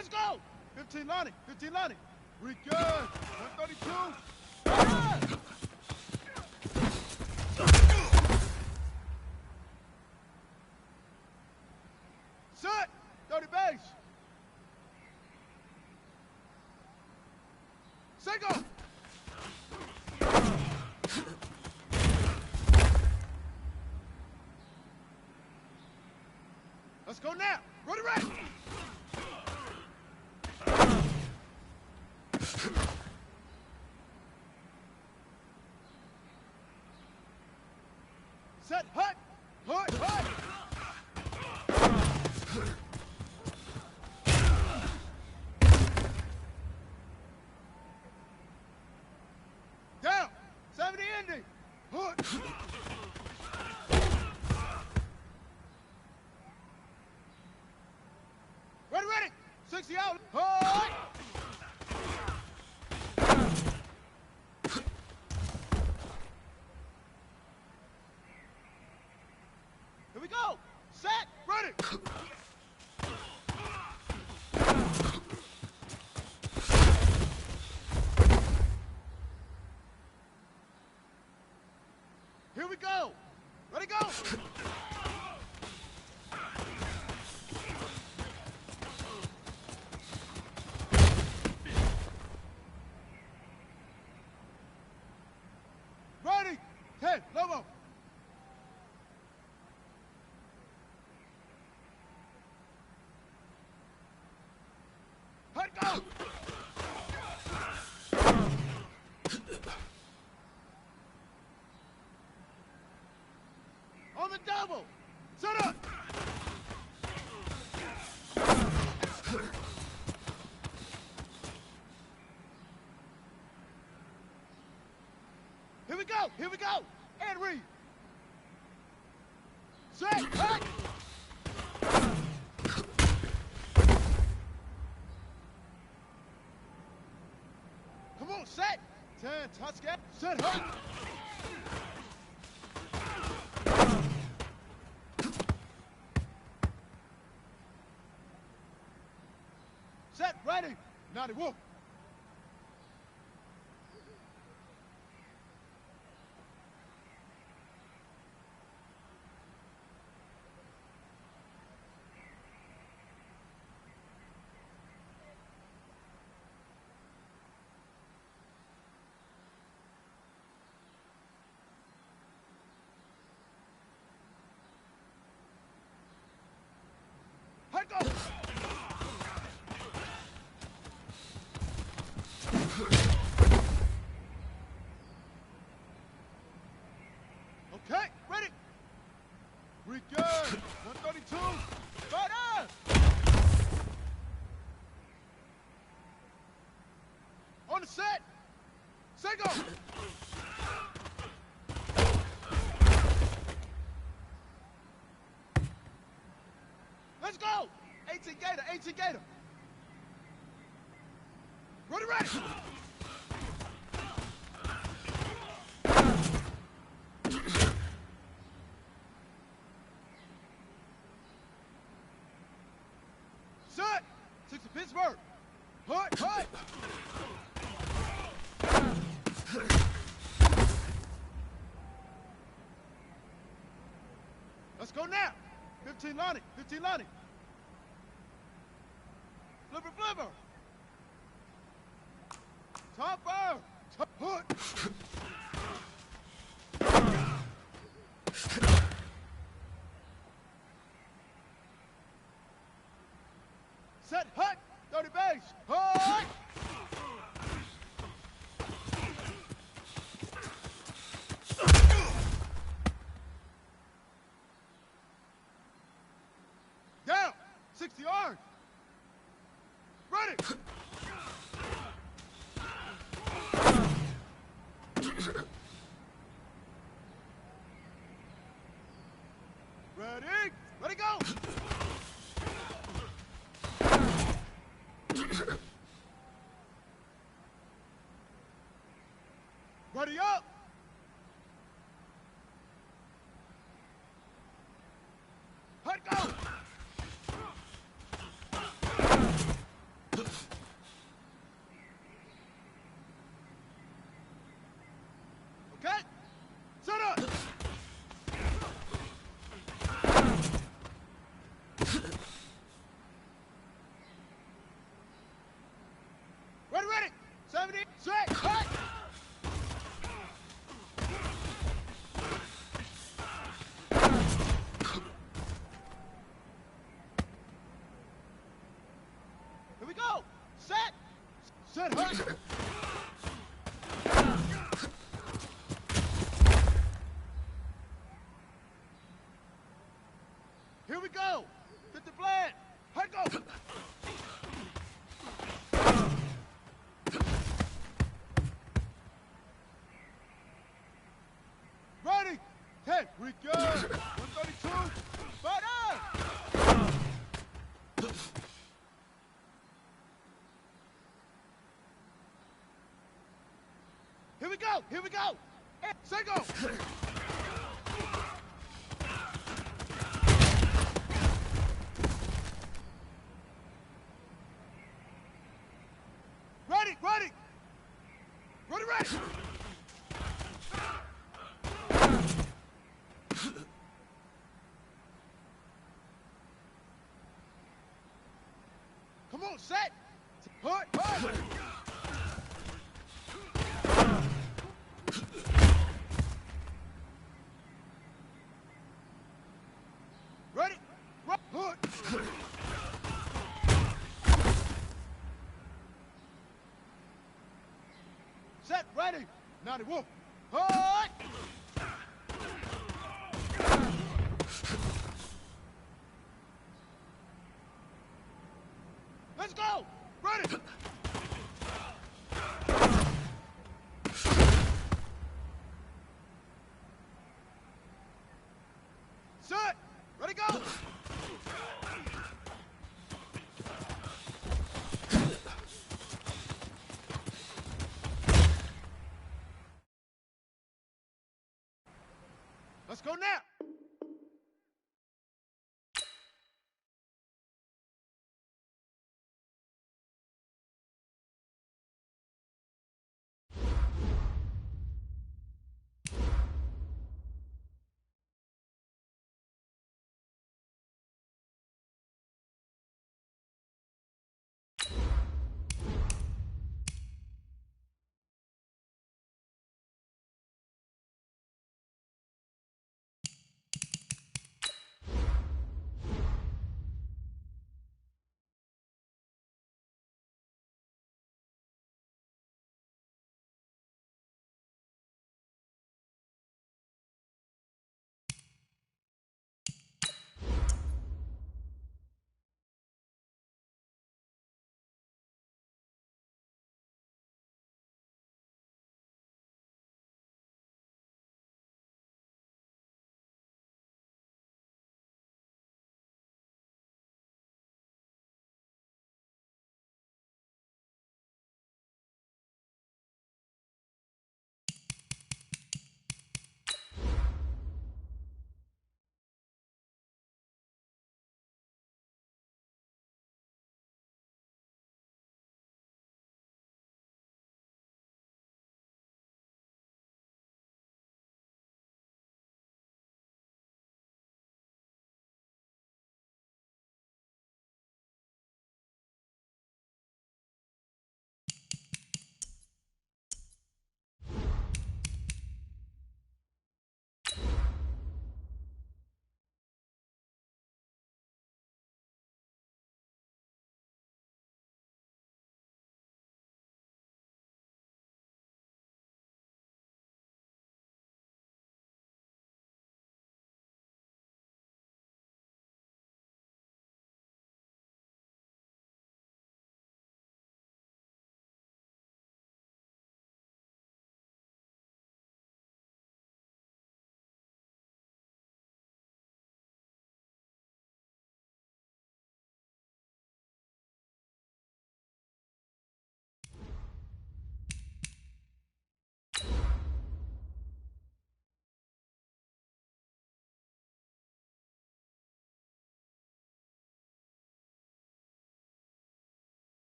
Let's go! 15 Lonnie, 15 Lonnie. We good. 132. Ah! Set! 30 base. Single! Let's go now. Ready, ready. Set, hut, hut, hut. Down, 70 ending. Hut. Ready, ready. 60 out. Hut. Here we go. Set. Ready. Here we go. Ready, go. Ready. 10. Lobo. Hut, go. On the double. Set up. Here we go. Here we go. And read. Set. Hut. Come on, set. 10. Touchdown. Set. Hut. Set, ready. 90, whoop. Hut, go. Okay, ready. We good. 132. Right on. On the set. Single. Let's go. 18 Gator, 18 Gator. Ready, ready. Set! 60 Pittsburgh! Hut! Hut! Let's go now! 15 Lonnie! 15 Lonnie! Flipper! Flipper! Top fire! Hut! Set, hut, 30 base, hut! Down, 60 yards. Ready. Ready, ready, go. Ready up! Hut, go! go. Set. Set, hunt. Here we go. Get the blend. Hunt, go. Ready. 10. We good. 132. Fire. Here we go. Here we go. Say go. Ready, ready. Ready, ready. Come on, set. Put. Ready. Put. Set. Ready. 91. Put. Let's go. Ready. Set. Ready, go. Let's go now.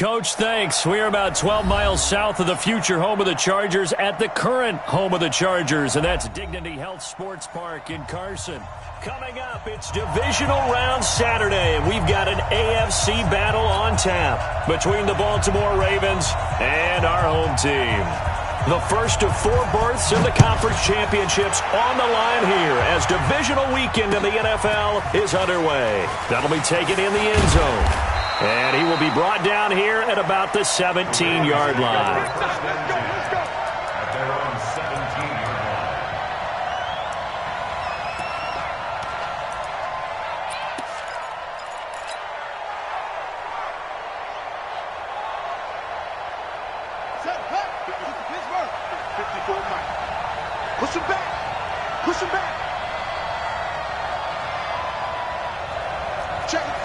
Coach, thanks. We are about 12 miles south of the future home of the Chargers at the current home of the Chargers, and that's Dignity Health Sports Park in Carson. Coming up, it's Divisional Round Saturday, and we've got an AFC battle on tap between the Baltimore Ravens and our home team. The first of 4 berths in the conference championships on the line here as divisional weekend in the NFL is underway. That'll be taken in the end zone. And he will be brought down here at about the 17-yard line. Let's go. At their own 17-yard line. Set, cut. Pittsburgh. 54 Mike. Push him back. Push him back. Check it.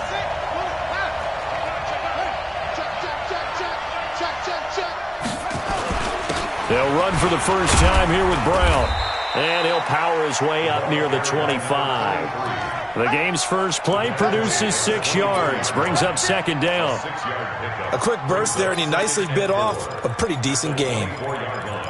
They'll run for the first time here with Brown. And he'll power his way up near the 25. The game's first play produces 6 yards, brings up second down. A quick burst there, and he nicely bit off a pretty decent gain. Yeah.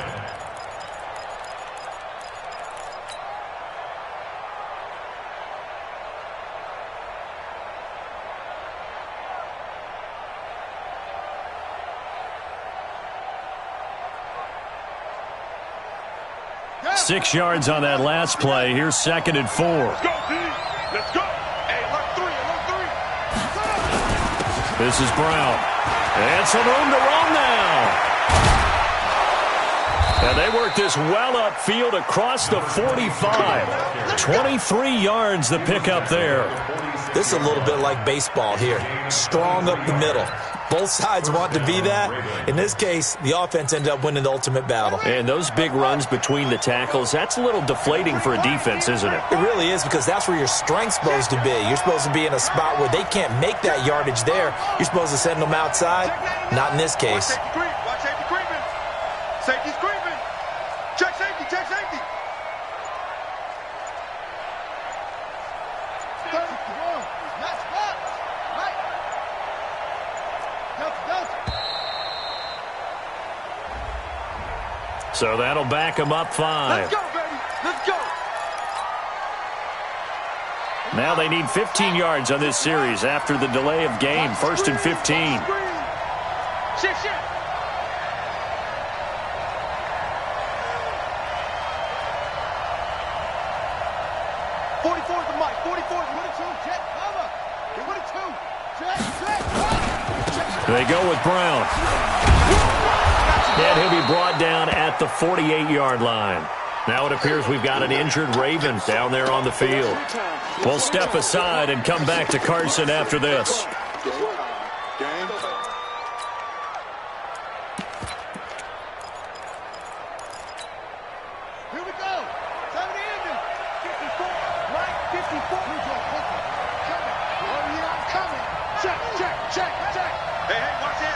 6 yards on that last play. Here's second and 4. Let's go, D. Let's go. Hey, alert 3, alert 3. This is Brown. And some room to roam now. And they work this well upfield across the 45. 23 yards the pickup there. This is a little bit like baseball here. Strong up the middle. Both sides want to be that. In this case, the offense ended up winning the ultimate battle. And those big runs between the tackles, that's a little deflating for a defense, isn't it? It really is, because that's where your strength's supposed to be. You're supposed to be in a spot where they can't make that yardage there. You're supposed to send them outside. Not in this case. Watch safety creeping. Safety's creeping. Check safety, check safety. 31. Nice spot. Right. So that'll back him up 5. Let's go, baby. Let's go. Now they need 15 yards on this series after the delay of game. First and 15. Shit. 44 is the mic. 44 is 22. Check. Cover. 22. Check. They go with Brown. And he'll be brought down at the 48-yard line. Now it appears we've got an injured Raven down there on the field. We'll step aside and come back to Carson after this. Here we go. 70 ending. 54. Right. 54. Coming. Check. Hey, watch this.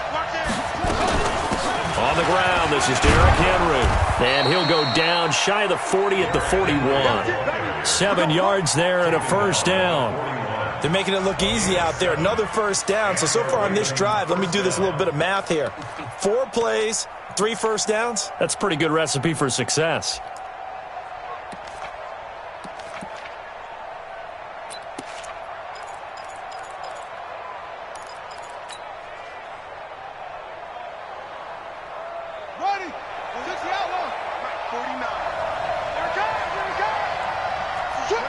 On the ground, this is Derrick Henry. And he'll go down shy of the 40 at the 41. 7 yards there and a first down. They're making it look easy out there. Another first down. So far on this drive, let me do this little bit of math here. 4 plays, 3 first downs. That's a pretty good recipe for success. Ready. 60 out long. 49. Here it comes. Shoot.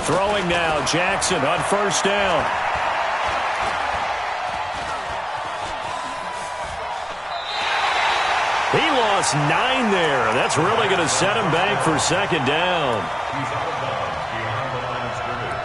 Throwing now, Jackson on first down. He lost 9 there. That's really going to set him back for second down. He's out of bounds beyond the line of scrimmage.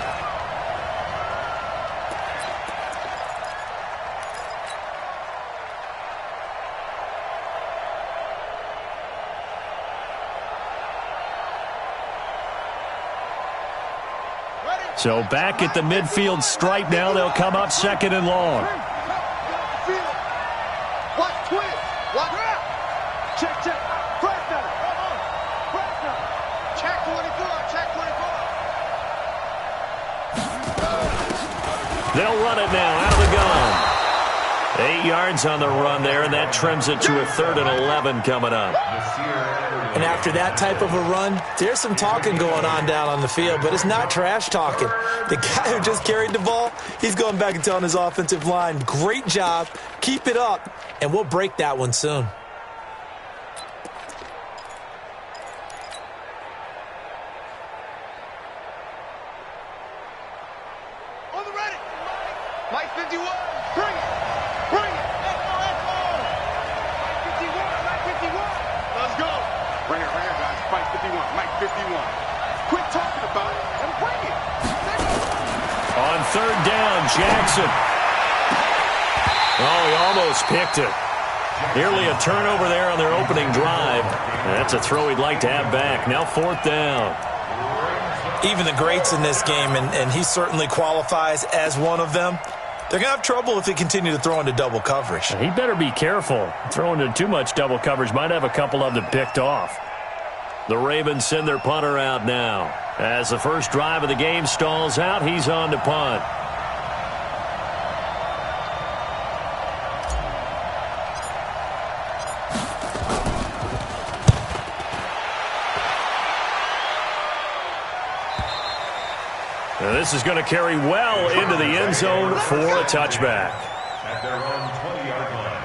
So back at the midfield stripe now. They'll come up second and long. Watch twist. Watch out. Check. Press now. Check 24. They'll run it now out of the gun. 8 yards on the run there, and that trims it to a 3rd and 11 coming up. And after that type of a run, there's some talking going on down on the field, but it's not trash talking. The guy who just carried the ball, he's going back and telling his offensive line, great job, keep it up, and we'll break that one soon. On the ready. Mike 51. Bring it. Bring it. Let's go. Mike 51. Mike 51. Let's go. Bring it right here, guys. Mike 51. Mike 51. Quit talking about it and bring it. On 3rd down, Jackson. Oh, he almost picked it. Nearly a turnover there on their opening drive. That's a throw he'd like to have back. Now 4th down. Even the greats in this game, and he certainly qualifies as one of them, they're going to have trouble if they continue to throw into double coverage. He better be careful. Throwing into too much double coverage might have a couple of them picked off. The Ravens send their punter out now. As the first drive of the game stalls out, he's on to punt. This is going to carry well into the end zone for a touchback. At their own 20-yard line.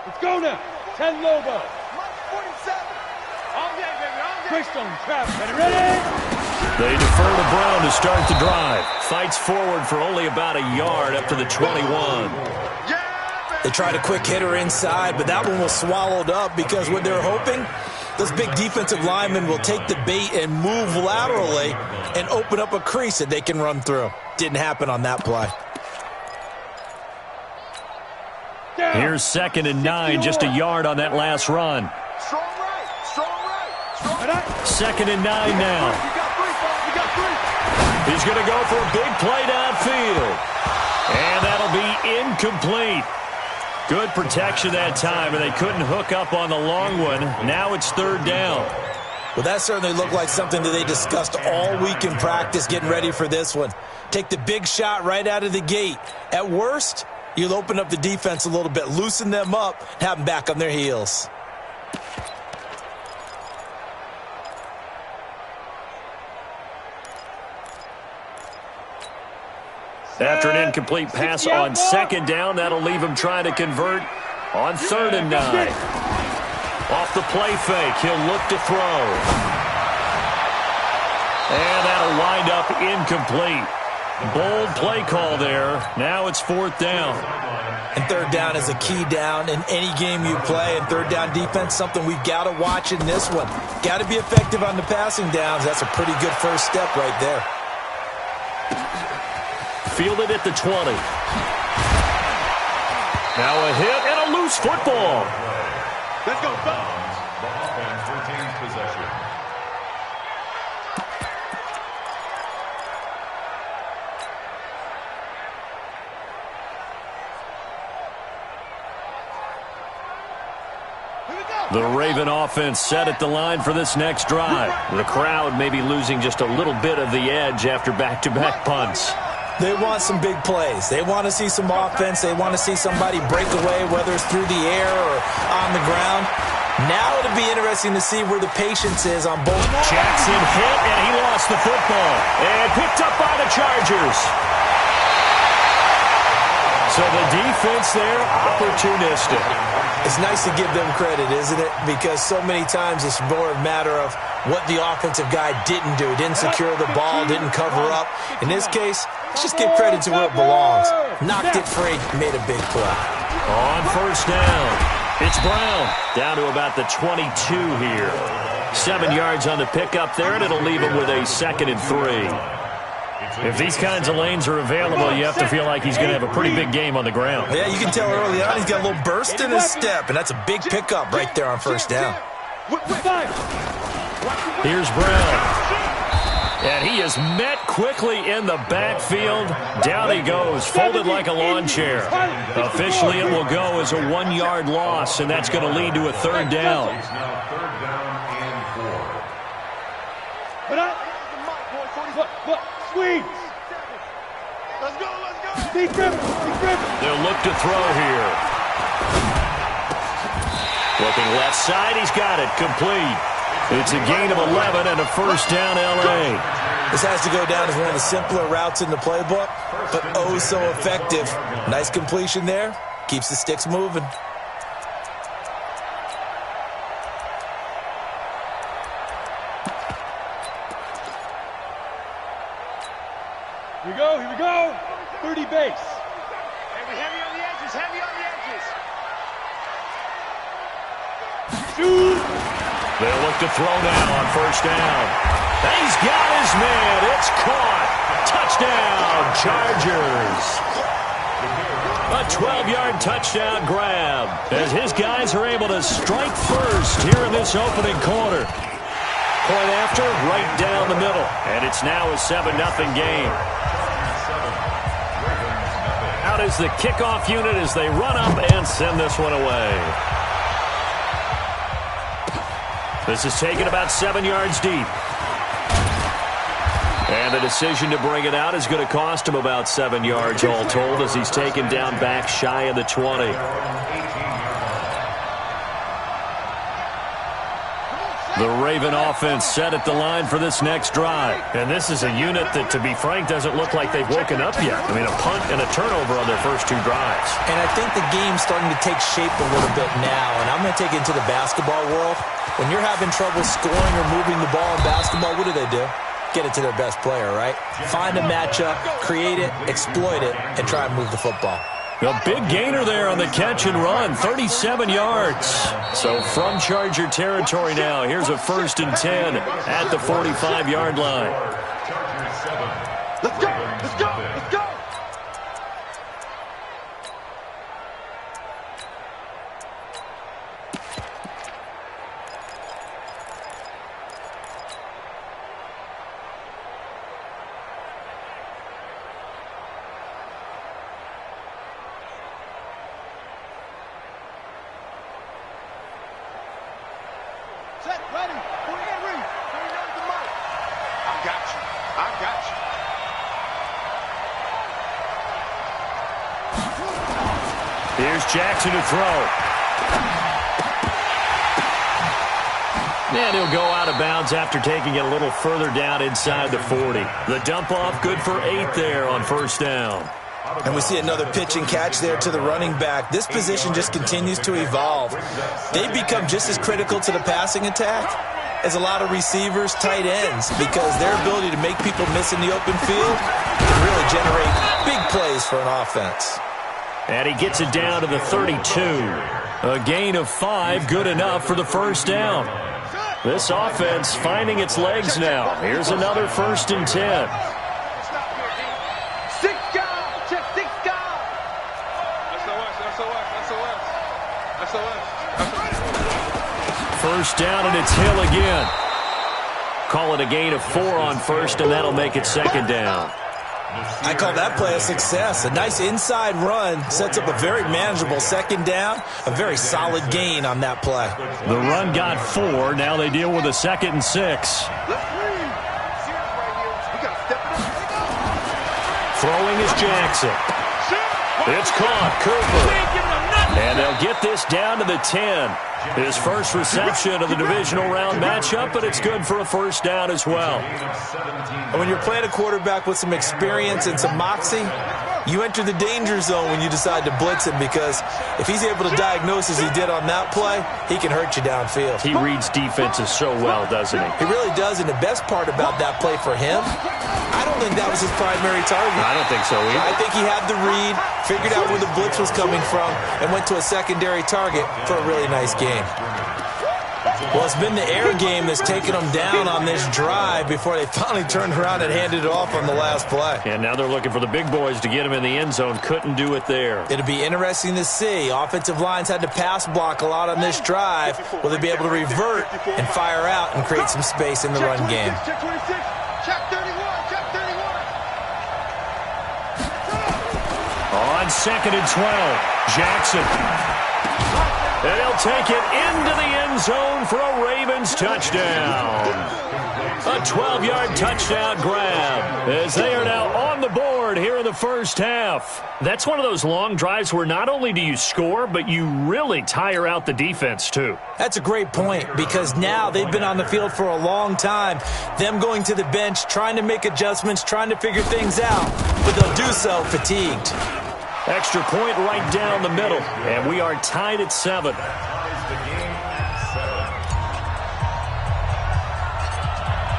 Let's go now. 10 logo. Mike 47. All day, baby. All day. Christian, Travis, ready? They defer to Brown to start the drive. Fights forward for only about a yard up to the 21. They tried a quick hitter inside, but that one was swallowed up because what they're hoping, those big defensive linemen will take the bait and move laterally and open up a crease that they can run through. Didn't happen on that play. Here's 2nd and 9, just a yard on that last run. Strong right. Strong right. Strong right. 2nd and 9 now. You got 3, folks. You got 3. He's going to go for a big play downfield. And that'll be incomplete. Good protection that time, and they couldn't hook up on the long one. Now it's 3rd down. Well, that certainly looked like something that they discussed all week in practice getting ready for this one. Take the big shot right out of the gate. At worst, you'll open up the defense a little bit, loosen them up, and have them back on their heels. After an incomplete pass on 2nd down, that'll leave him trying to convert on 3rd and 9. Off the play fake, he'll look to throw. And that'll wind up incomplete. Bold play call there. Now it's 4th down. And 3rd down is a key down in any game you play. And 3rd down defense, something we've got to watch in this one. Got to be effective on the passing downs. That's a pretty good first step right there. Fielded at the 20. Now a hit and a loose football. Let's go. Go. The offense retains possession. The Raven offense set at the line for this next drive. The crowd may be losing just a little bit of the edge after back-to-back punts. They want some big plays. They want to see some offense. They want to see somebody break away, whether it's through the air or on the ground. Now it'll be interesting to see where the patience is on both. Jackson hit, and he lost the football. And picked up by the Chargers. So the defense there, opportunistic. It's nice to give them credit, isn't it? Because so many times it's more a matter of what the offensive guy didn't do. Didn't secure the ball, didn't cover up. In this case, let's just give credit to where it belongs. Knocked it free, made a big play. On 1st down, it's Brown. Down to about the 22 here. 7 yards on the pickup there, and it'll leave him with a 2nd and 3. If these kinds of lanes are available, you have to feel like he's going to have a pretty big game on the ground. Yeah, you can tell early on he's got a little burst in his step, and that's a big pickup right there on 1st down. Here's Brown. And he is met quickly in the backfield. Down he goes, folded like a lawn chair. Officially, it will go as a 1-yard loss, and that's going to lead to a third down. It's now third down and 4. But look, sweep. Let's go, let's go. Deep grip. They'll look to throw here. Looking left side, he's got it, complete. It's a gain of 11 and a first down, L.A. This has to go down as one of the simpler routes in the playbook, but oh so effective. Nice completion there. Keeps the sticks moving. Here we go. 30 base. Heavy on the edges, heavy on the edges. Shoot. They'll look to throw now on first down. He's got his man. It's caught. Touchdown, Chargers. A 12-yard touchdown grab as his guys are able to strike first here in this opening quarter. Point after, right down the middle. And it's now a 7-0 game. Out is the kickoff unit as they run up and send this one away. This is taken about 7 yards deep. And the decision to bring it out is going to cost him about 7 yards all told as he's taken down back shy of the 20. The Raven offense set at the line for this next drive. And this is a unit that, to be frank, doesn't look like they've woken up yet. I mean, a punt and a turnover on their first 2 drives. And I think the game's starting to take shape a little bit now. And I'm going to take it into the basketball world. When you're having trouble scoring or moving the ball in basketball, what do? Get it to their best player, right? Find a matchup, create it, exploit it, and try and move the football. A big gainer there on the catch and run, 37 yards. So from Charger territory now, here's a 1st and 10 at the 45-yard line. Let's go, let's go, let's go. Set, ready, for Henry. Bring it the mic. I got you. Here's Jackson to throw. And he'll go out of bounds after taking it a little further down inside the 40. The dump off good for 8 there on first down. And we see another pitch and catch there to the running back. This position just continues to evolve. They've become just as critical to the passing attack as a lot of receivers, tight ends, because their ability to make people miss in the open field can really generate big plays for an offense. And he gets it down to the 32. A gain of 5, good enough for the first down. This offense finding its legs now. Here's another 1st and 10. First down, and it's Hill again. Call it a gain of 4 on first, and that'll make it 2nd down. I call that play a success. A nice inside run sets up a very manageable 2nd down. A very solid gain on that play. The run got 4. Now they deal with a 2nd and 6. Throwing is Jackson. It's caught. Cooper. And they'll get this down to the 10. His first reception of the divisional round matchup, but it's good for a first down as well. And when you're playing a quarterback with some experience and some moxie, you enter the danger zone when you decide to blitz him, because if he's able to diagnose as he did on that play, he can hurt you downfield. He reads defenses so well, doesn't he? He really does, and the best part about that play for him, I don't think that was his primary target. I don't think so either. I think he had the read, figured out where the blitz was coming from, and went to a secondary target for a really nice game. Well, it's been the air game that's taken them down on this drive before they finally turned around and handed it off on the last play. And now they're looking for the big boys to get him in the end zone. Couldn't do it there. It'll be interesting to see. Offensive lines had to pass block a lot on this drive. Will they be able to revert and fire out and create some space in the run game? Check 26, check 30. on 2nd and 12. Jackson. And he'll take it into the end zone for a Ravens touchdown. A 12-yard touchdown grab as they are now on the board here in the first half. That's one of those long drives where not only do you score, but you really tire out the defense too. That's a great point because now they've been on the field for a long time. Them going to the bench, trying to make adjustments, trying to figure things out, but they'll do so fatigued. Extra point right down the middle, and we are tied at 7.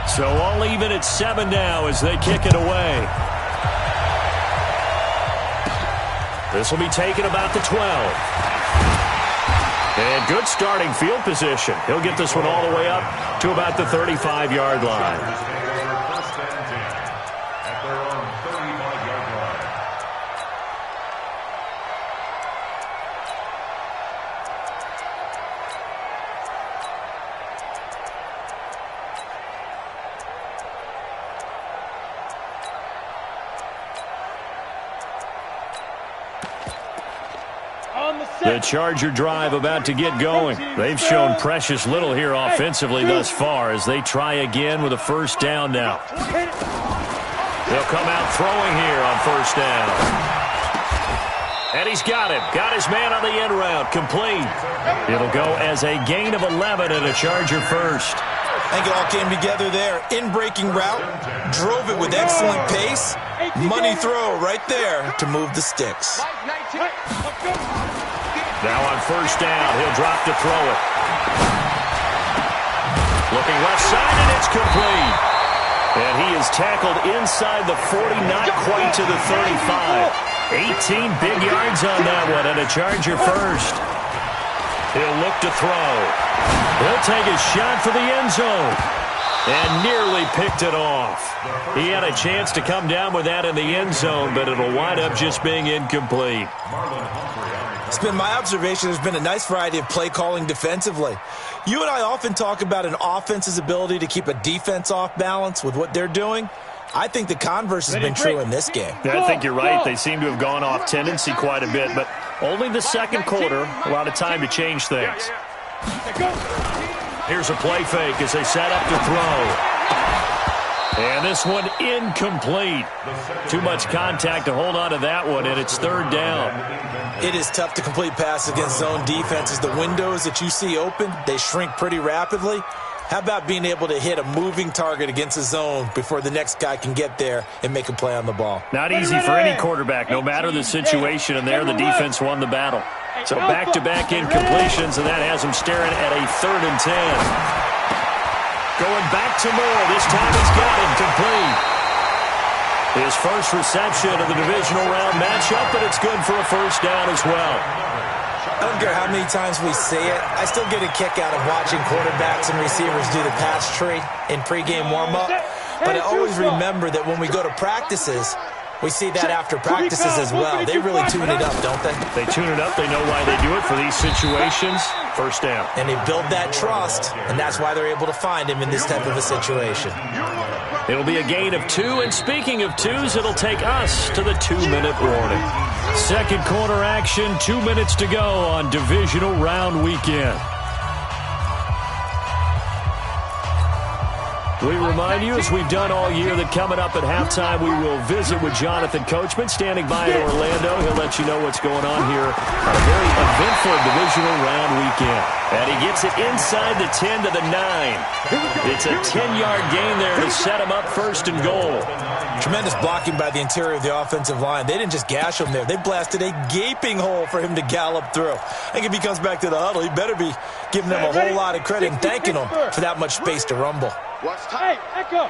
So all even at 7 now as they kick it away. This will be taken about the 12. And good starting field position. He'll get this one all the way up to about the 35-yard line. The Charger drive about to get going. They've shown precious little here offensively thus far as they try again with a first down now. They'll come out throwing here on first down. And he's got him. Got his man on the end route. Complete. It'll go as a gain of 11 and a Charger first. I think it all came together there. In-breaking route. Drove it with excellent pace. Money throw right there to move the sticks. Now on first down, he'll drop to throw it. Looking left side, and it's complete. And he is tackled inside the 40, not quite to the 35. 18 big yards on that one, and a Charger first. He'll look to throw. He'll take a shot for the end zone. And nearly picked it off. He had a chance to come down with that in the end zone, but it'll wind up just being incomplete. It's been my observation there's been a nice variety of play calling defensively. You and I often talk about an offense's ability to keep a defense off balance with what they're doing. I think the converse has been true in this game. Yeah, I think you're right. They seem to have gone off tendency quite a bit, but only the second quarter, a lot of time to change things. Here's a play fake as they set up to throw. And this one incomplete. Too much contact to hold on to that one, and it's third down. It is tough to complete passes against zone defenses. The windows that you see open, they shrink pretty rapidly. How about being able to hit a moving target against a zone before the next guy can get there and make a play on the ball? Not easy for any quarterback, no matter the situation, and there the defense won the battle. So back-to-back incompletions, and that has him staring at a 3rd and 10. Going back to Moore. This time he's got him complete. His first reception of the divisional round matchup, and it's good for a first down as well. I don't care how many times we say it, I still get a kick out of watching quarterbacks and receivers do the pass tree in pregame warm-up. But I always remember that when we go to practices, we see that after practices as well. They really tune it up, don't they? They tune it up. They know why they do it for these situations. First down. And they build that trust, and that's why they're able to find him in this type of a situation. It'll be a gain of 2, and speaking of 2s, it'll take us to the 2-minute warning. Second quarter action, 2 minutes to go on divisional round weekend. We remind you, as we've done all year, that coming up at halftime, we will visit with Jonathan Coachman, standing by in Orlando. He'll let you know what's going on here on a very eventful divisional round weekend. And he gets it inside the 10 to the 9. It's a 10-yard gain there to set him up first and goal. Tremendous blocking by the interior of the offensive line. They didn't just gash him there. They blasted a gaping hole for him to gallop through. I think if he comes back to the huddle, he better be giving them a whole lot of credit and thanking them for that much space to rumble. Hey, echo.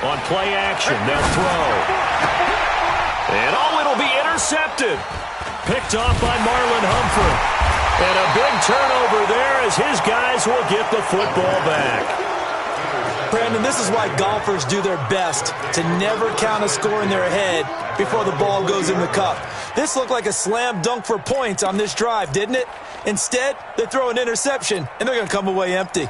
On play action, they'll throw. And it'll be intercepted. Picked off by Marlon Humphrey. And a big turnover there as his guys will get the football back. Brandon, this is why golfers do their best to never count a score in their head before the ball goes in the cup. This looked like a slam dunk for points on this drive, didn't it? Instead, they throw an interception, and they're going to come away empty.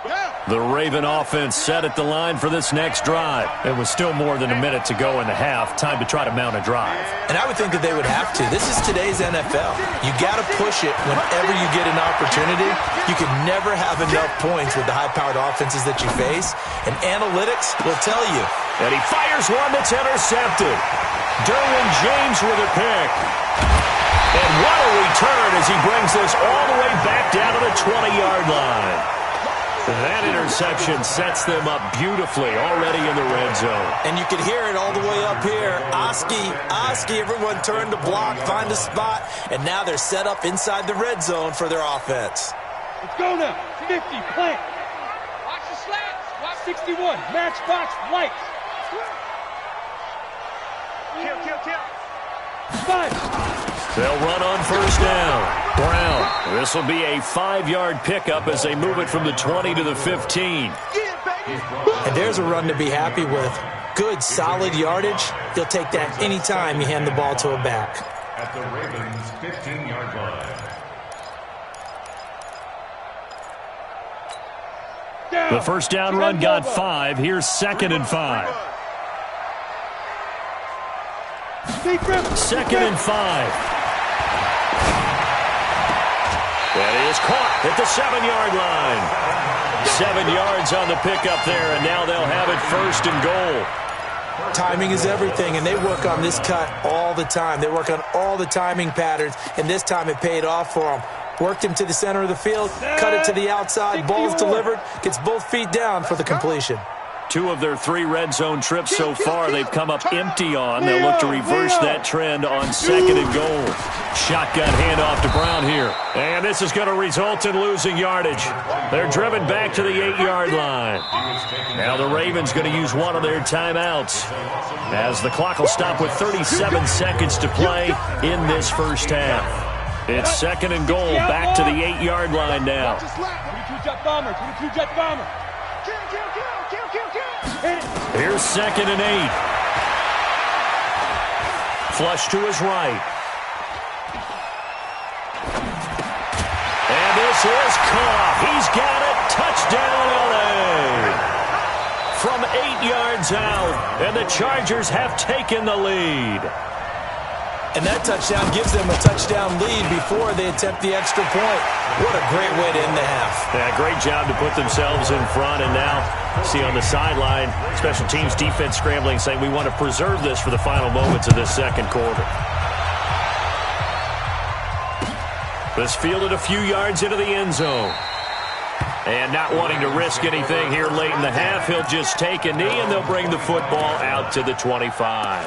Yeah. The Raven offense set at the line for this next drive. It was still more than a minute to go in the half. Time to try to mount a drive. And I would think that they would have to. This is today's NFL. You got to push it whenever you get an opportunity. You can never have enough points with the high-powered offenses that you face. And analytics will tell you. And he fires one that's intercepted. Derwin James with a pick. And what a return as he brings this all the way back down to the 20-yard line. That interception sets them up beautifully already in the red zone. And you can hear it all the way up here. Oski, everyone turned to block, find a spot, and now they're set up inside the red zone for their offense. Let's go now. 50, plant. Watch the slants. Watch 61, matchbox, lights. Kill. 5. They'll run on first down. Brown. This will be a 5-yard pickup as they move it from the 20 to the 15. And there's a run to be happy with. Good, solid yardage. You'll take that any time you hand the ball to a back. At the Ravens' 15-yard line. The first down run got 5. Here's 2nd and 5. 2nd and 5. That is caught at the 7-yard line. 7 yards on the pickup there, and now they'll have it 1st and goal. Timing is everything, and they work on this cut all the time. They work on all the timing patterns, and this time it paid off for them. Worked him to the center of the field, cut it to the outside, ball's delivered, gets both feet down for the completion. 2 of their 3 red zone trips so far they've come up empty on. They'll look to reverse that trend on 2nd and goal. Shotgun handoff to Brown here. And this is going to result in losing yardage. They're driven back to the 8-yard line. Now the Ravens going to use one of their timeouts as the clock will stop with 37 seconds to play in this first half. It's 2nd and goal, back to the 8-yard line now. 22 jet bomber, 22 jet bomber. Here's 2nd and 8. Flush to his right. And this is caught. He's got it. Touchdown, LA. From 8 yards out, and the Chargers have taken the lead. And that touchdown gives them a touchdown lead before they attempt the extra point. What a great way to end the half. Yeah, great job to put themselves in front. And now, see on the sideline, special teams defense scrambling, saying we want to preserve this for the final moments of this second quarter. This fielded a few yards into the end zone. And not wanting to risk anything here late in the half, he'll just take a knee, and they'll bring the football out to the 25.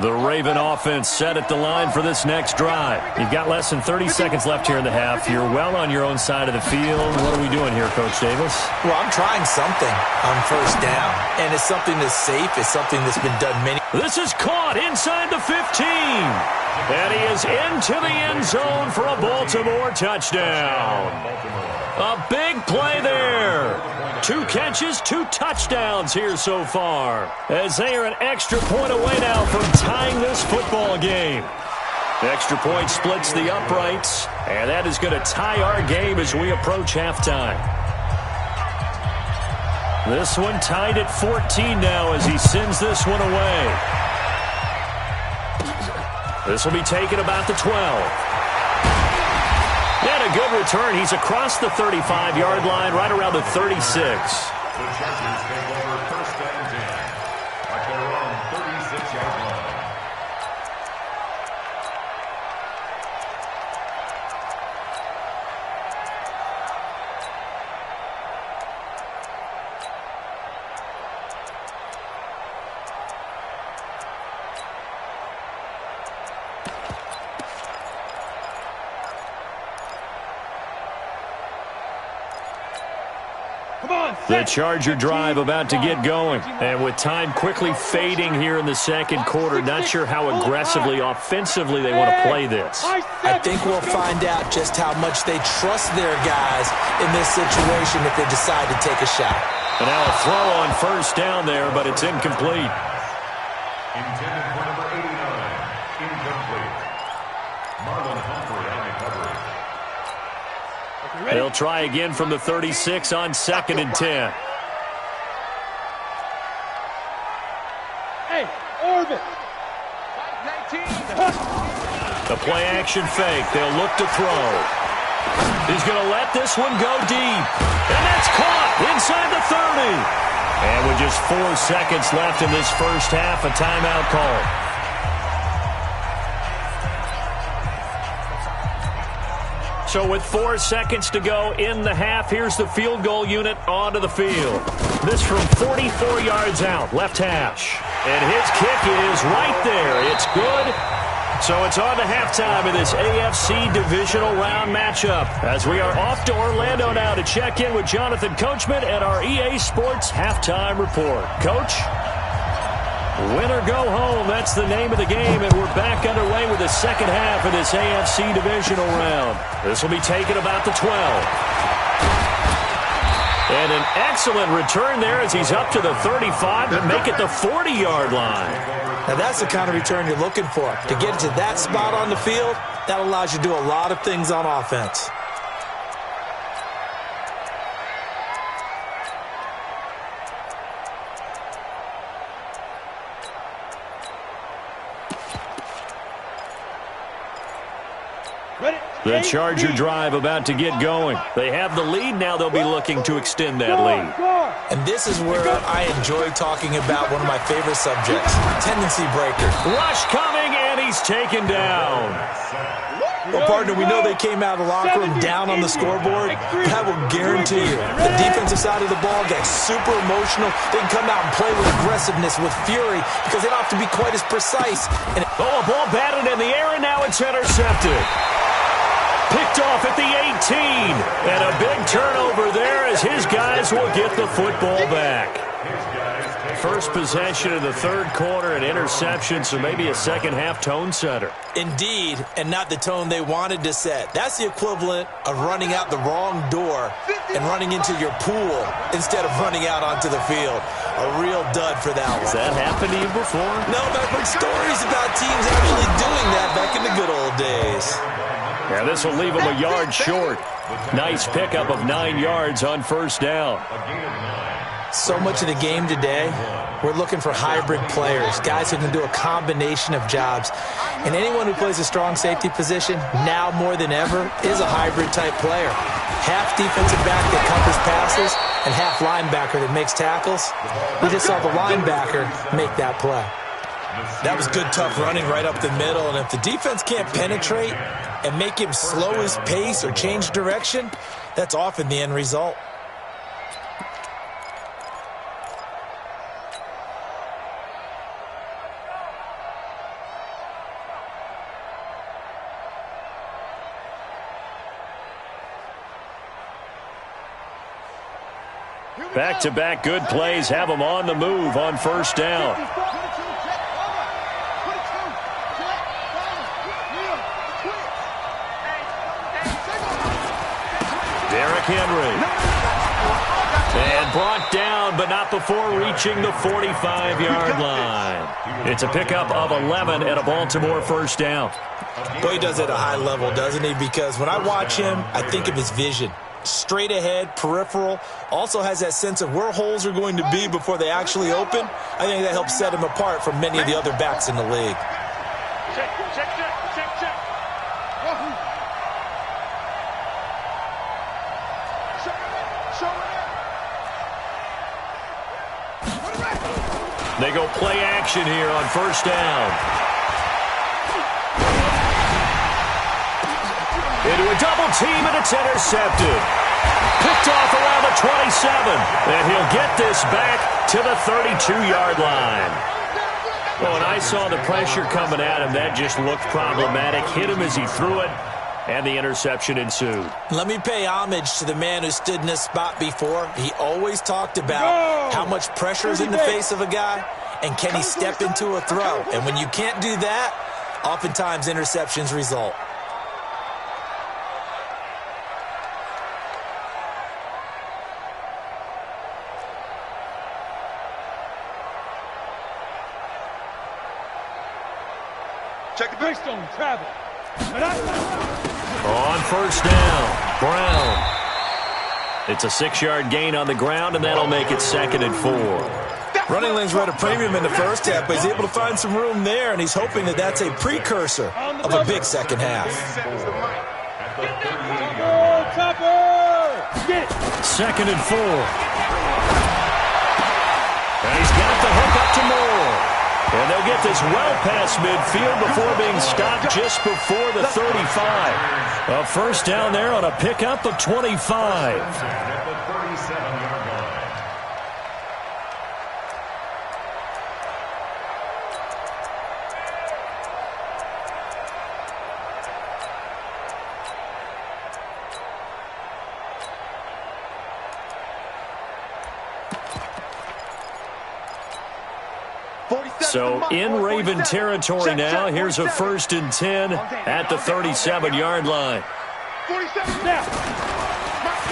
The Raven offense set at the line for this next drive. You've got less than 30 seconds left here in the half. You're well on your own side of the field. What are we doing here, Coach Davis? Well, I'm trying something on first down, and it's something that's safe. It's something that's been done many. This is caught inside the 15. And he is into the end zone for a Baltimore touchdown. A big play there. 2 catches, 2 touchdowns here so far, as they are an extra point away now from tying this football game. The extra point splits the uprights, and that is going to tie our game as we approach halftime. This one tied at 14 now as he sends this one away. This will be taken about the 12. And a good return. He's across the 35-yard line, right around the 36. The Chargers take over 1st and 10 at their own 36-yard line. The Charger drive about to get going. And with time quickly fading here in the second quarter, not sure how aggressively, offensively they want to play this. I think we'll find out just how much they trust their guys in this situation if they decide to take a shot. And now a throw on first down there, but it's incomplete. Intended for number 89, incomplete. Humphrey on recovery. They'll try again from the 36 on 2nd and 10. Hey, Orbit. The play action fake. They'll look to throw. He's going to let this one go deep. And that's caught inside the 30. And with just 4 seconds left in this first half, a timeout call. So with 4 seconds to go in the half, here's the field goal unit onto the field. This from 44 yards out, left hash. And his kick is right there. It's good. So it's on to halftime in this AFC divisional round matchup as we are off to Orlando now to check in with Jonathan Coachman at our EA Sports Halftime Report. Coach? Win or go home, that's the name of the game, and we're back underway with the second half of this AFC divisional round. This will be taken about the 12. And an excellent return there as he's up to the 35 to make it the 40-yard line. Now, that's the kind of return you're looking for. To get to that spot on the field, that allows you to do a lot of things on offense. The Charger drive about to get going. They have the lead. Now they'll be looking to extend that lead. And this is where I enjoy talking about one of my favorite subjects, tendency breaker. Rush coming, and he's taken down. Well, partner, we know they came out of the locker room down on the scoreboard. But I will guarantee you, the defensive side of the ball gets super emotional. They can come out and play with aggressiveness, with fury, because they don't have to be quite as precise. And a ball batted in the air, and now it's intercepted. Picked off at the 18. And a big turnover there as his guys will get the football back. First possession of the third quarter, an interception, so maybe a second-half tone setter. Indeed, and not the tone they wanted to set. That's the equivalent of running out the wrong door and running into your pool instead of running out onto the field. A real dud for that one. Has that happened to you before? No, but I've heard stories about teams actually doing that back in the good old days. Yeah, this will leave him a yard short. Nice pickup of 9 yards on first down. So much of the game today, we're looking for hybrid players, guys who can do a combination of jobs. And anyone who plays a strong safety position, now more than ever, is a hybrid-type player. Half defensive back that covers passes and half linebacker that makes tackles. We just saw the linebacker make that play. That was good, tough running right up the middle. And if the defense can't penetrate and make him slow his pace or change direction, that's often the end result. Back-to-back good plays have them on the move on first down. Derrick Henry. And brought down, but not before reaching the 45-yard line. It's a pickup of 11 and a Baltimore first down. Boy, he does it at a high level, doesn't he? Because when I watch him, I think of his vision. Straight ahead, peripheral, also has that sense of where holes are going to be before they actually open. I think that helps set him apart from many of the other backs in the league. Check. They go play action here on first down. Into a double team, and it's intercepted. Picked off around the 27. And he'll get this back to the 32-yard line. Well, when I saw the pressure coming at him, that just looked problematic. Hit him as he threw it, and the interception ensued. Let me pay homage to the man who stood in this spot before. He always talked about how much pressure is in the face of a guy, and can he step into a throw. And when you can't do that, oftentimes interceptions result. Check the Greystone travel. On first down, Brown. It's a 6-yard gain on the ground, and that'll make it 2nd and 4. Running lanes were at a premium in the first half, but he's able to find some room there, and he's hoping that that's a precursor of a big second half. 2nd and 4. And he's got the hook up to Moore. And they'll get this well past midfield before being stopped just before the 35. A first down there on a pickup of 25. At the 37-yard line. So in Raven territory now, here's a 1st and 10 at the 37-yard line.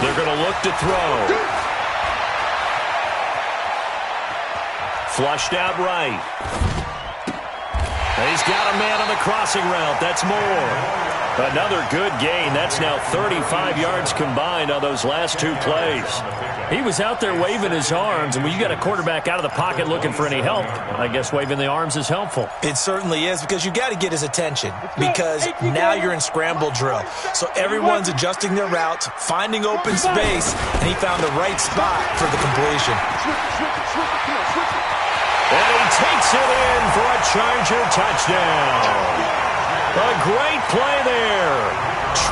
They're going to look to throw. Flushed out right. He's got a man on the crossing route. That's Moore. Another good gain. That's now 35 yards combined on those last 2 plays. He was out there waving his arms, and when you got a quarterback out of the pocket looking for any help, I guess waving the arms is helpful. It certainly is, because you got to get his attention, because now you're in scramble drill. So everyone's adjusting their routes, finding open space, and he found the right spot for the completion. And he takes it in for a Charger touchdown. A great play there.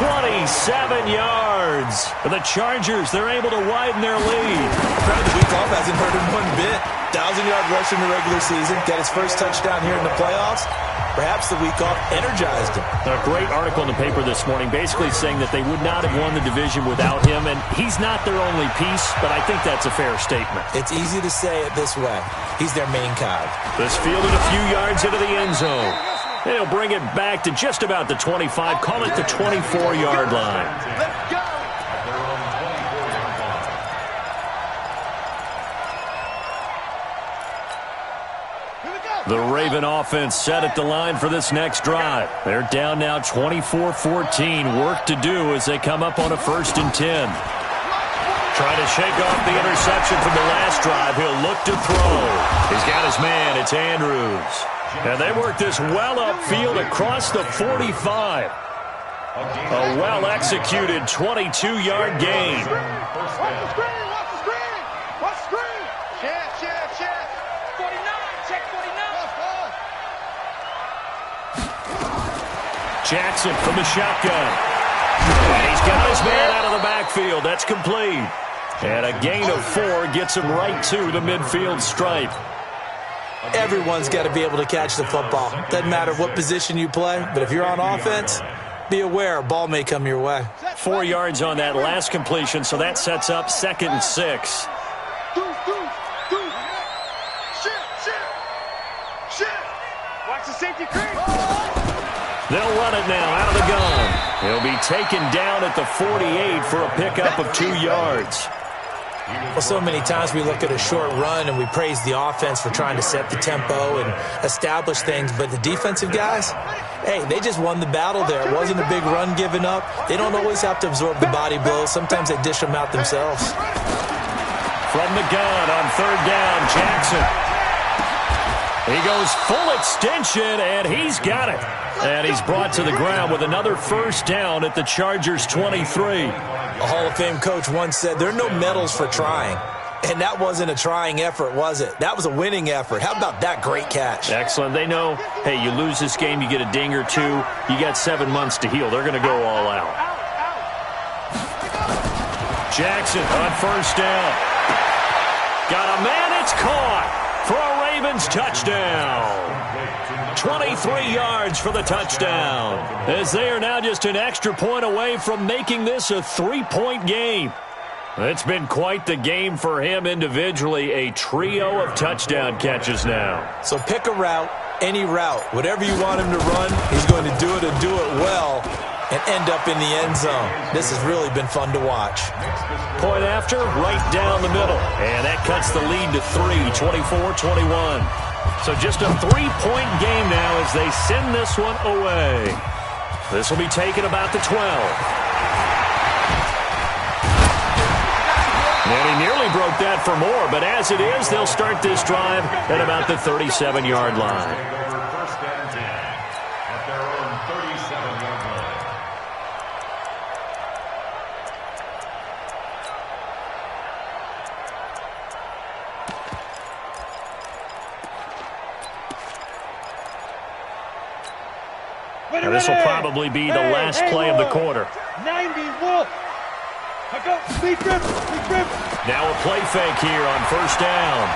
27 yards. The Chargers, they're able to widen their lead. Crowd the week off hasn't hurt him one bit. 1,000-yard rush in the regular season. Got his first touchdown here in the playoffs. Perhaps the week off energized him. A great article in the paper this morning basically saying that they would not have won the division without him, and he's not their only piece, but I think that's a fair statement. It's easy to say it this way. He's their main cog. This fielded a few yards into the end zone. And he'll bring it back to just about the 25, call it the 24-yard line. Let's go! The Raven offense set at the line for this next drive. They're down now 24-14. Work to do as they come up on a 1st and 10. Trying to shake off the interception from the last drive. He'll look to throw. He's got his man. It's Andrews. And they work this well upfield across the 45. A well-executed 22-yard gain. Watch the screen! Watch the screen! Watch the screen! Check! 49! Check 49! Jackson from the shotgun. And he's got his man out of the backfield. That's complete. And a gain of 4 gets him right to the midfield stripe. Everyone's got to be able to catch the football. Doesn't matter what position you play, but if you're on offense, be aware a ball may come your way. 4 yards on that last completion, so that sets up 2nd and 6. Watch the safety creep! They'll run it now out of the gun. He'll be taken down at the 48 for a pickup of 2 yards. Well, so many times we look at a short run and we praise the offense for trying to set the tempo and establish things, but the defensive guys, hey, they just won the battle there. It wasn't a big run given up. They don't always have to absorb the body blows. Sometimes they dish them out themselves. From the gun on 3rd down, Jackson. He goes full extension, and he's got it. And he's brought to the ground with another 1st down at the Chargers' 23. A Hall of Fame coach once said, there are no medals for trying. And that wasn't a trying effort, was it? That was a winning effort. How about that great catch? Excellent. They know, hey, you lose this game, you get a ding or 2. You got 7 months to heal. They're going to go all out. Jackson on 1st down. Got a man, it's caught for a Ravens touchdown. 23 yards for the touchdown, as they are now just an extra point away from making this a 3-point game. It's been quite the game for him individually, a trio of touchdown catches now. So pick a route, any route, whatever you want him to run, he's going to do it and do it well and end up in the end zone. This has really been fun to watch. Point after, right down the middle, and that cuts the lead to 3, 24-21. So just a 3-point game now as they send this one away. This will be taken about the 12. And he nearly broke that for more, but as it is, they'll start this drive at about the 37-yard line. First and 10 at their own 37-yard line. Now, this will probably be the last play of the quarter. 91. I go. Speed grip. Now a play fake here on first down.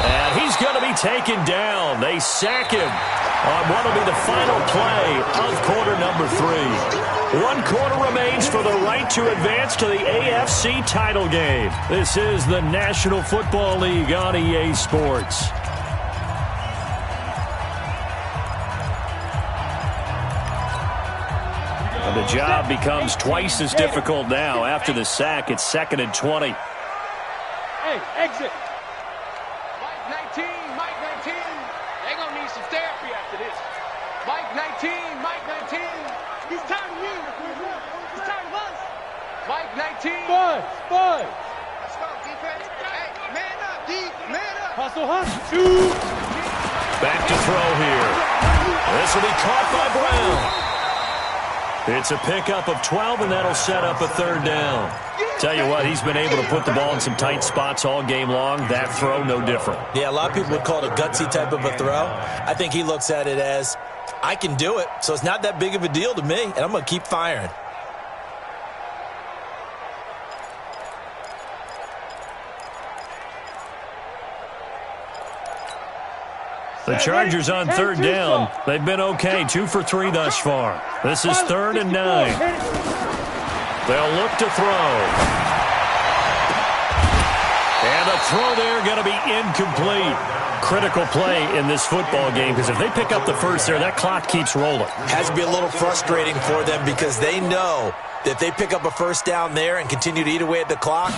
And he's going to be taken down. They sack him on what will be the final play of quarter number 3. 1 quarter remains for the right to advance to the AFC title game. This is the National Football League on EA Sports. And the job becomes twice as difficult now. After the sack, it's 2nd and 20. Hey, exit. Mike 19. They're going to need some therapy after this. Mike 19. He's tired of you. He's tired of us. Mike 19. Buzz. Let's go, defense. Hey, man up, man up. Hustle. Shoot. Back to throw here. This will be caught by Brown. It's a pickup of 12, and that'll set up a 3rd down. Tell you what, he's been able to put the ball in some tight spots all game long. That throw, no different. Yeah, a lot of people would call it a gutsy type of a throw. I think he looks at it as, I can do it, so it's not that big of a deal to me, and I'm going to keep firing. The Chargers on 3rd down. They've been okay, 2 for 3 thus far. This is 3rd and 9. They'll look to throw. And the throw there going to be incomplete. Critical play in this football game, because if they pick up the first there, that clock keeps rolling. Has to be a little frustrating for them because they know that if they pick up a first down there and continue to eat away at the clock,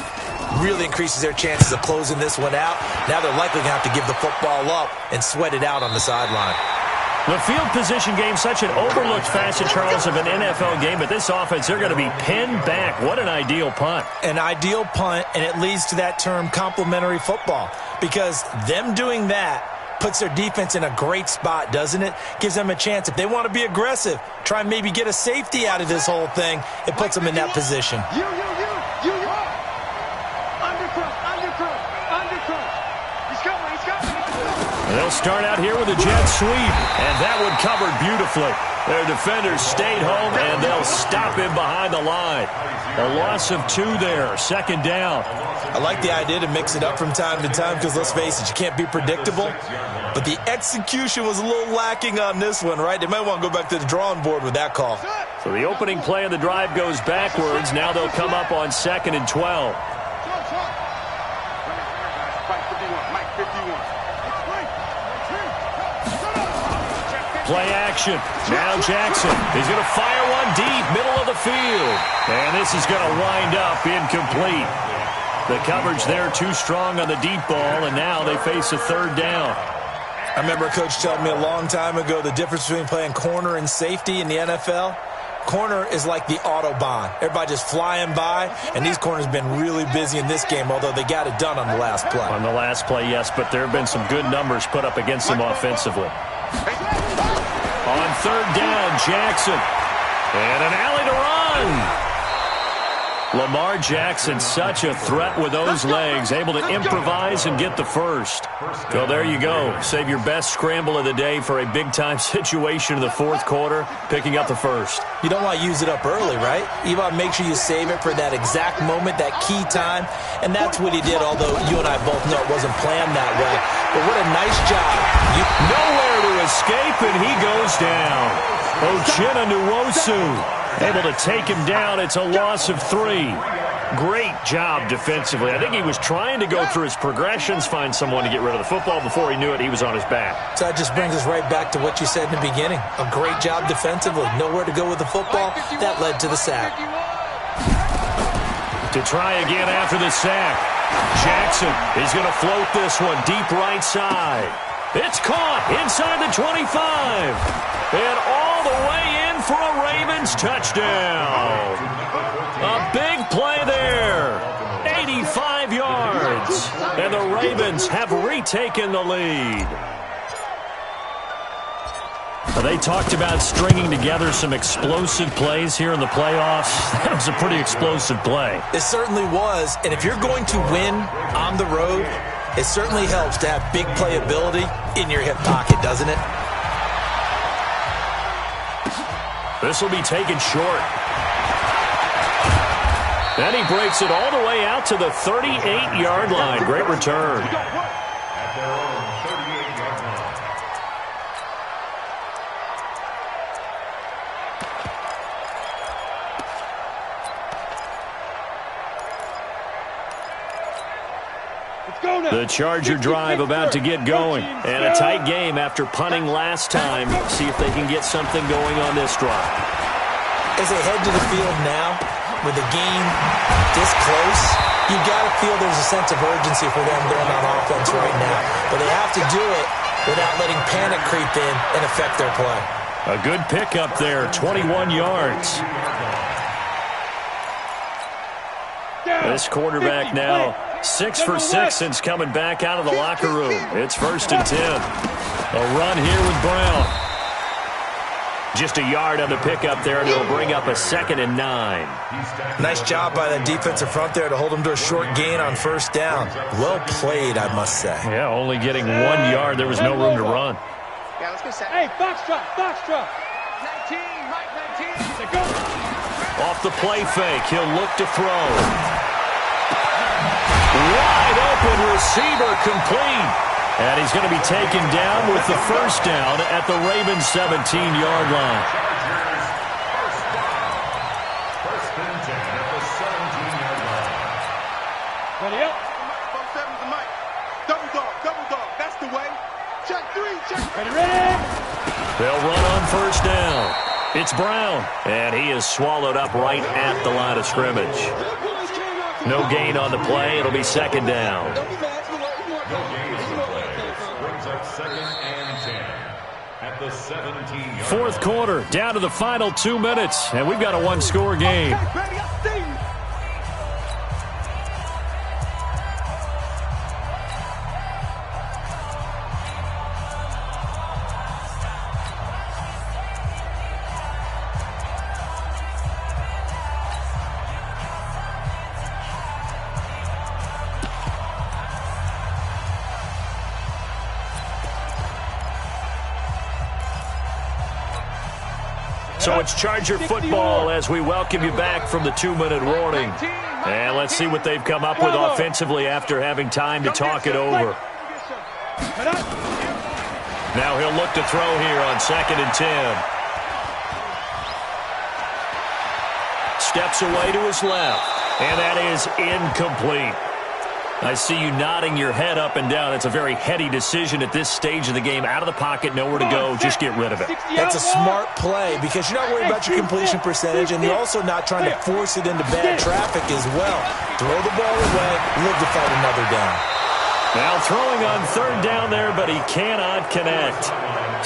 really increases their chances of closing this one out. Now they're likely going to have to give the football up and sweat it out on the sideline. The field position game, such an overlooked facet, Charles, of an NFL game, but this offense, they're going to be pinned back. What an ideal punt. An ideal punt, and it leads to that term complementary football, because them doing that puts their defense in a great spot, doesn't it? Gives them a chance. If they want to be aggressive, try and maybe get a safety out of this whole thing, it puts them in that position. You. Undercross. He's coming. They'll start out here with a jet sweep, and that one covered beautifully. Their defenders stayed home, and they'll stop him behind the line. A loss of 2 there, 2nd down. I like the idea to mix it up from time to time because, let's face it, you can't be predictable. But the execution was a little lacking on this one, right? They might want to go back to the drawing board with that call. So the opening play of the drive goes backwards. Now they'll come up on 2nd and 12. Play action. Now Jackson. He's going to fire one deep, middle of the field. And this is going to wind up incomplete. The coverage there too strong on the deep ball, and now they face a 3rd down. I remember a coach telling me a long time ago the difference between playing corner and safety in the NFL. Corner is like the Autobahn. Everybody just flying by, and these corners have been really busy in this game, although they got it done on the last play. On the last play, yes, but there have been some good numbers put up against them offensively. On 3rd down, Jackson. And an alley to run. Lamar Jackson, such a threat with those legs, able to improvise and get the first. So there you go. Save your best scramble of the day for a big-time situation in the 4th quarter, picking up the first. You don't want to use it up early, right? You want to make sure you save it for that exact moment, that key time, and that's what he did, although you and I both know it wasn't planned that way. But what a nice job. Nowhere to escape, and he goes down. Uchenna Nwosu able to take him down. It's a loss of 3. Great job defensively. I think he was trying to go through his progressions, find someone to get rid of the football. Before he knew it, he was on his back. So that just brings us right back to what you said in the beginning. A great job defensively. Nowhere to go with the football. That led to the sack. To try again after the sack. Jackson is going to float this one deep right side. It's caught inside the 25. And all the way in for a Ravens touchdown. A big play there. 85 yards. And the Ravens have retaken the lead. They talked about stringing together some explosive plays here in the playoffs. That was a pretty explosive play. It certainly was. And if you're going to win on the road, it certainly helps to have big playability in your hip pocket, doesn't it? This will be taken short. Then he breaks it all the way out to the 38-yard line. Great return. At their own 38-yard line. The Charger drive about to get going. And a tight game after punting last time. See if they can get something going on this drive. As they head to the field now, with the game this close, you got to feel there's a sense of urgency for them going on offense right now. But they have to do it without letting panic creep in and affect their play. A good pickup there, 21 yards. This quarterback now 6 for 6 since coming back out of the locker room. It's 1st and 10. A run here with Brown. Just a yard on the pickup there, and it'll bring up a 2nd and 9. Nice job by the defensive front there to hold them to a short gain on 1st down. Well played, I must say. Yeah, only getting 1 yard. There was no room to run. Yeah, let's go set. Hey, Foxtrot, Foxtrot. 19, Mike, 19. Go. Off the play fake, he'll look to throw. Wide open receiver complete. And he's going to be taken down with the 1st down at the Ravens 17-yard line. First and 10 at the 17-yard line. Ready up. Double dog. That's the way. Check 3, check. Ready. They'll run on 1st down. It's Brown, and he is swallowed up right at the line of scrimmage. No gain on the play. It'll be 2nd down. No gain on the play. Brings up 2nd and 10 at the 17-yard 4th quarter, down to the final 2 minutes, and we've got a one-score game. Ready, I see you. So it's Charger football as we welcome you back from the 2-minute warning. And let's see what they've come up with offensively after having time to talk it over. Now he'll look to throw here on 2nd and 10. Steps away to his left, and that is incomplete. I see you nodding your head up and down. It's a very heady decision at this stage of the game. Out of the pocket, nowhere to go. Just get rid of it. That's a smart play because you're not worried about your completion percentage, and you're also not trying to force it into bad traffic as well. Throw the ball away, live to fight another down. Now throwing on 3rd down there, but he cannot connect.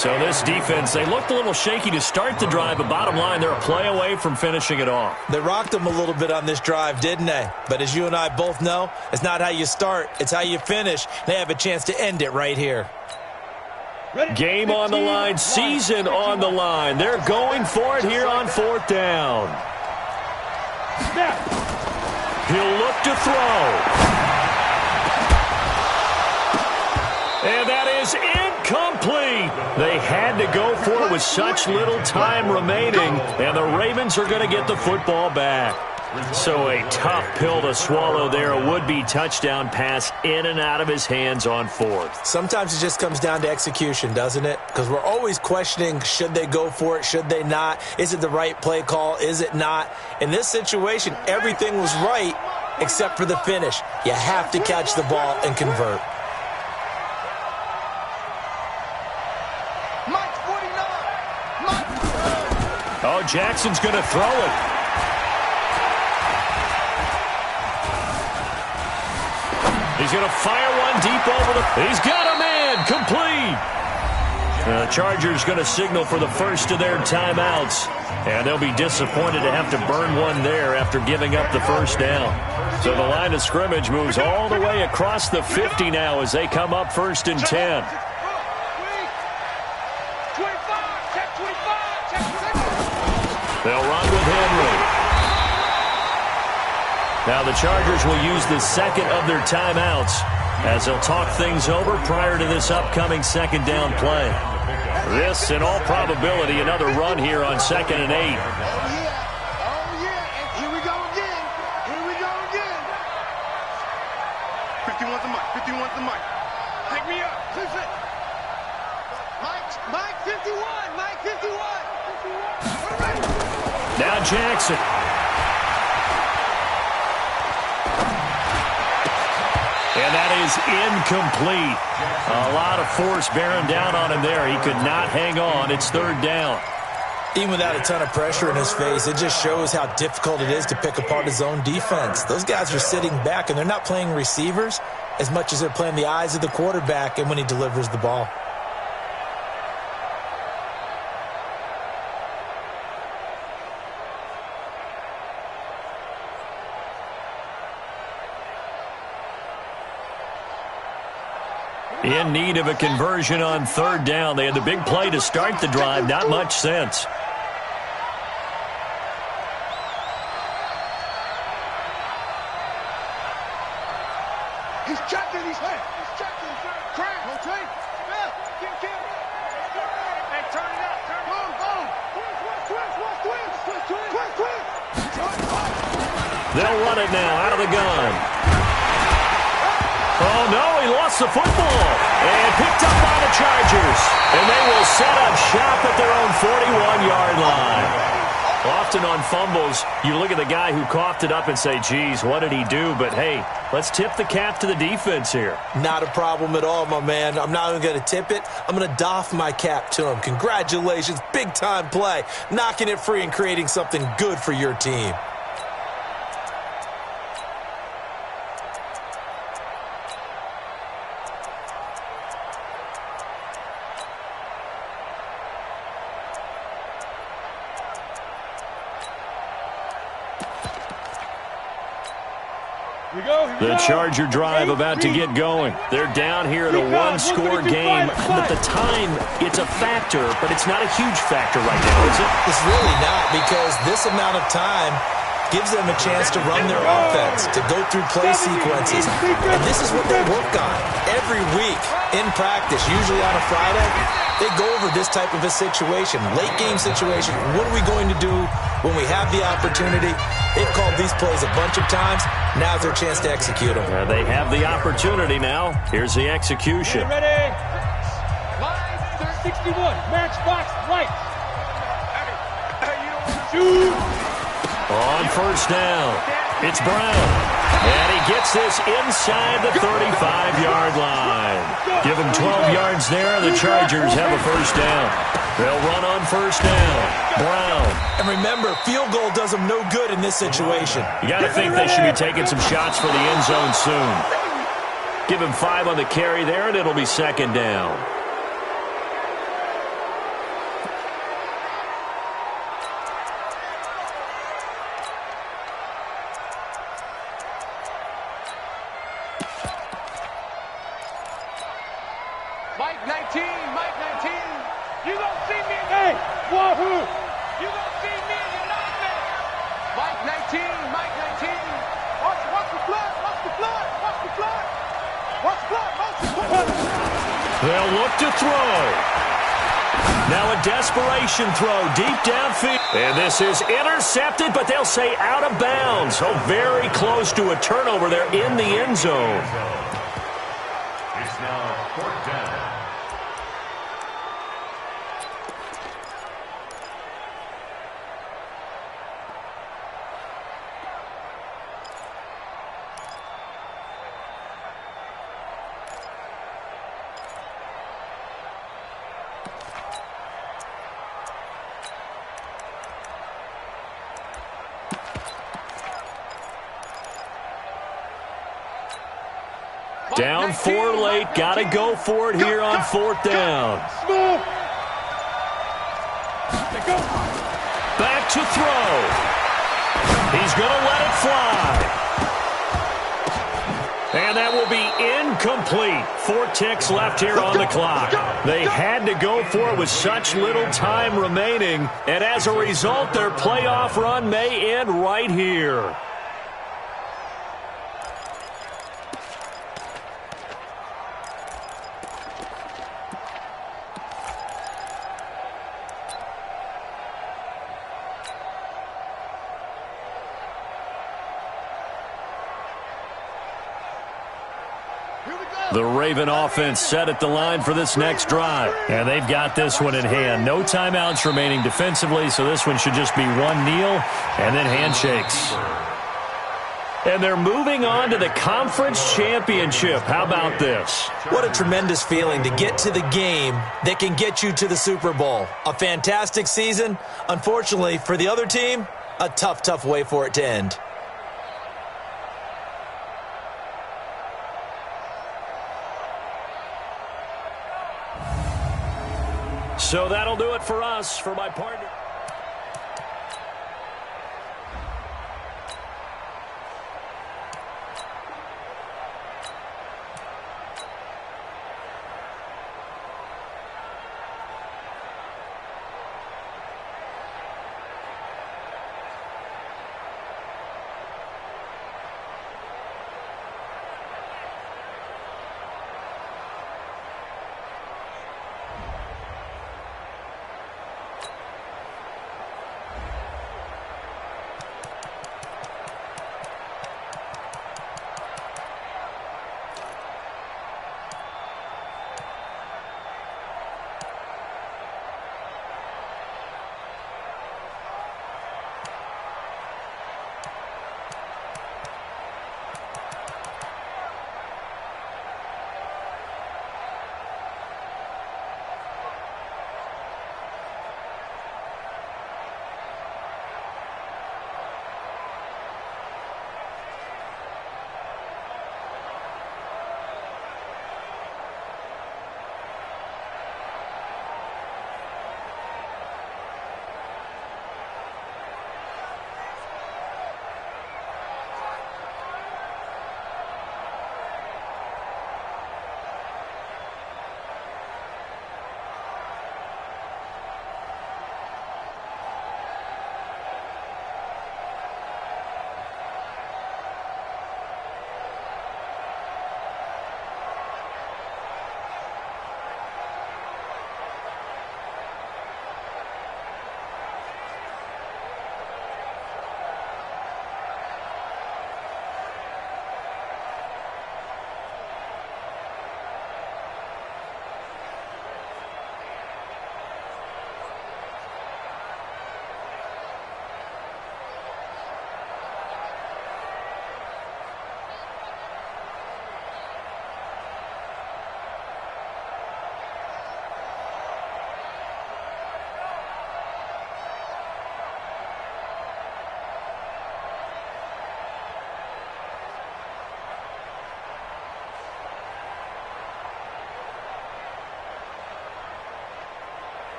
So this defense, they looked a little shaky to start the drive, but bottom line, they're a play away from finishing it off. They rocked them a little bit on this drive, didn't they? But as you and I both know, it's not how you start, it's how you finish. They have a chance to end it right here. Game on the line, season on the line. They're going for it here on 4th down. He'll look to throw. And that is incomplete. They had to go for it with such little time remaining, and the Ravens are going to get the football back. So a tough pill to swallow there. A would-be touchdown pass in and out of his hands on 4th. Sometimes it just comes down to execution, doesn't it? Because we're always questioning, should they go for it, should they not? Is it the right play call, is it not? In this situation, everything was right except for the finish. You have to catch the ball and convert. Oh, Jackson's going to throw it. He's going to fire one deep over the... He's got him in. And complete. The Chargers going to signal for the first of their timeouts. And they'll be disappointed to have to burn one there after giving up the first down. So the line of scrimmage moves all the way across the 50 now as they come up 1st and 10. They'll run with Henry. Now the Chargers will use the second of their timeouts as they'll talk things over prior to this upcoming second down play. This, in all probability, another run here on 2nd and 8. Oh, yeah. Oh, yeah. And here we go again. Here we go again. 51's the mic. 51's the mic. Pick me up. Listen. Mike 51. Mike 51. Now Jackson. And that is incomplete. A lot of force bearing down on him there. He could not hang on. It's 3rd down. Even without a ton of pressure in his face, it just shows how difficult it is to pick apart his own defense. Those guys are sitting back, and they're not playing receivers as much as they're playing the eyes of the quarterback and when he delivers the ball. In need of a conversion on 3rd down. They had the big play to start the drive. Not much sense. He's checking. He's checking. Crank. Rotate. Hey, turn it up. Boom. Twist. They'll run it now out of the gun. Oh, no, he lost the football. And picked up by the Chargers. And they will set up shop at their own 41-yard line. Often on fumbles, you look at the guy who coughed it up and say, geez, what did he do? But, hey, let's tip the cap to the defense here. Not a problem at all, my man. I'm not even going to tip it. I'm going to doff my cap to him. Congratulations. Big-time play. Knocking it free and creating something good for your team. The Charger drive about to get going. They're down here in a one-score game. But the time, it's a factor, but it's not a huge factor right now, is it? It's really not, because this amount of time gives them a chance to run their offense, to go through play sequences. And this is what they work on every week in practice, usually on a Friday. They go over this type of a situation, late game situation. What are we going to do when we have the opportunity? They've called these plays a bunch of times. Now's their chance to execute them. They have the opportunity now. Here's the execution. Ready? Line 61. Matchbox right. Shoot. On 1st down, it's Brown. And he gets this inside the 35-yard line. Give him 12 yards there. The Chargers have a 1st down. They'll run on 1st down. Brown. And remember, field goal does them no good in this situation. You got to think they should be taking some shots for the end zone soon. Give him 5 on the carry there, and it'll be 2nd down. Mike 19. You gonna see me? Hey, wahoo! You gonna see me in your offense? Mike 19. Watch the blood. They'll look to throw. Now a desperation throw deep downfield. And this is intercepted, but they'll say out of bounds. So very close to a turnover there in the end zone. It's now 4th down. Down 4 late. Got to go for it here on 4th down. Back to throw. He's going to let it fly. And that will be incomplete. 4 ticks left here on the clock. They had to go for it with such little time remaining. And as a result, their playoff run may end right here. The Raven offense set at the line for this next drive. And they've got this one in hand. No timeouts remaining defensively, so this one should just be one kneel and then handshakes. And they're moving on to the conference championship. How about this? What a tremendous feeling to get to the game that can get you to the Super Bowl. A fantastic season. Unfortunately, for the other team, a tough, tough way for it to end. So that'll do it for us. For my partner.